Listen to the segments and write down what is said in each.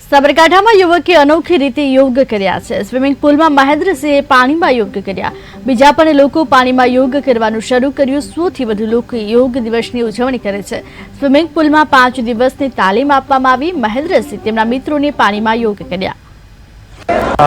સાબરકાંઠામાં યુવકે અનોખી રીતે યોગ કર્યા છે। સ્વિમિંગ પુલમાં મહેન્દ્રસિંહે પાણીમાં યોગ કર્યા। બીજા પણ લોકો પાણીમાં યોગ કરવાનું શરૂ કર્યું। 100થી વધુ લોકો યોગ દિવસની ઉજવણી કરે છે। સ્વિમિંગ પુલમાં 5 દિવસની તાલીમ આપવામાં આવી। મહેન્દ્રસિંહ તેમના મિત્રોને પાણીમાં યોગ કર્યા।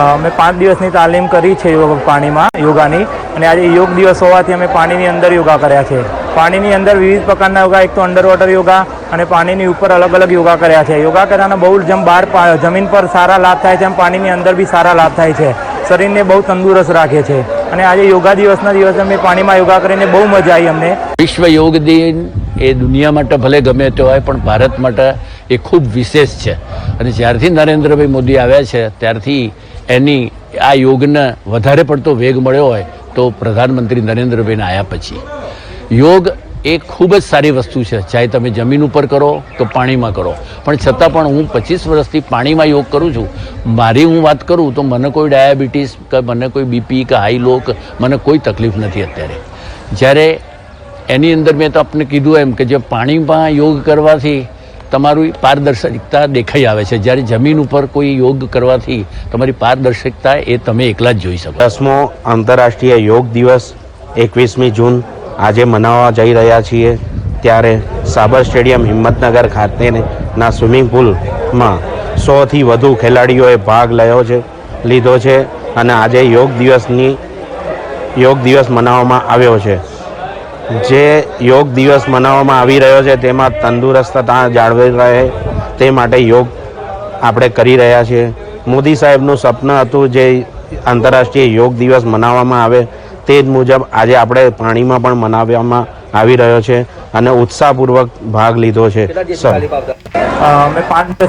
અમે 5 દિવસની તાલીમ કરી છે પાણીમાં યોગાની, અને આજે યોગ દિવસ હોવાથી અમે પાણીની અંદર યોગા કર્યા છે। પાણીની અંદર વિવિધ પ્રકારના યોગા, એક તો અંડર વોટર યોગા અને પાણીની ઉપર અલગ અલગ યોગા કર્યા છે। યોગા કરવાના બહુ જેમ બહાર જમીન પર સારા લાભ થાય છે, એમ પાણીની અંદર બી સારા લાભ થાય છે। શરીરને બહુ તંદુરસ્ત રાખે છે, અને આજે યોગા દિવસના દિવસે અમે પાણીમાં યોગા કરીને બહુ મજા આવી અમને। વિશ્વ યોગ દિન એ દુનિયા માટે ભલે ગમે તે હોય, પણ ભારત માટે એ ખૂબ વિશેષ છે। અને જ્યારથી નરેન્દ્રભાઈ મોદી આવ્યા છે ત્યારથી એની આ યોગને વધારે પડતો વેગ મળ્યો હોય તો પ્રધાનમંત્રી નરેન્દ્રભાઈને આવ્યા પછી। યોગ એ ખૂબ જ સારી વસ્તુ છે, ચાહે તમે જમીન ઉપર કરો તો પાણીમાં કરો, પણ છતાં પણ હું 25 વર્ષથી પાણીમાં યોગ કરું છું। મારી હું વાત કરું તો મને કોઈ ડાયાબિટીસ કે મને કોઈ બીપી કે હાઈ લો કે મને કોઈ તકલીફ નથી અત્યારે। જ્યારે એની અંદર મેં તો આપને કીધું એમ કે જે પાણીમાં યોગ કરવાથી તમારી પારદર્શકતા દેખાઈ આવે છે, જ્યારે જમીન ઉપર કોઈ યોગ કરવાથી તમારી પારદર્શકતા એ તમે એકલા જ જોઈ શકો। 10મો આંતરરાષ્ટ્રીય યોગ દિવસ 21મી જૂન આજે મનાવવા જઈ રહ્યા છીએ, ત્યારે સાબર સ્ટેડિયમ હિંમતનગર ખાતેના સ્વિમિંગ પુલમાં 100થી વધુ ખેલાડીઓએ ભાગ લીધો છે, અને આજે યોગ દિવસ મનાવવામાં આવ્યો છે। જે યોગ દિવસ મનાવવામાં આવી રહ્યો છે તેમાં તંદુરસ્તતા જાળવી રહે તે માટે યોગ આપણે કરી રહ્યા છીએ। મોદી સાહેબનું સપનું હતું જે આંતરરાષ્ટ્રીય યોગ દિવસ મનાવવામાં આવે, તે જ મુજબ આજે આપણે પાણીમાં પણ મનાવવામાં આવી રહ્યો છે અને ઉત્સાહપૂર્વક ભાગ લીધો છે। અમે 5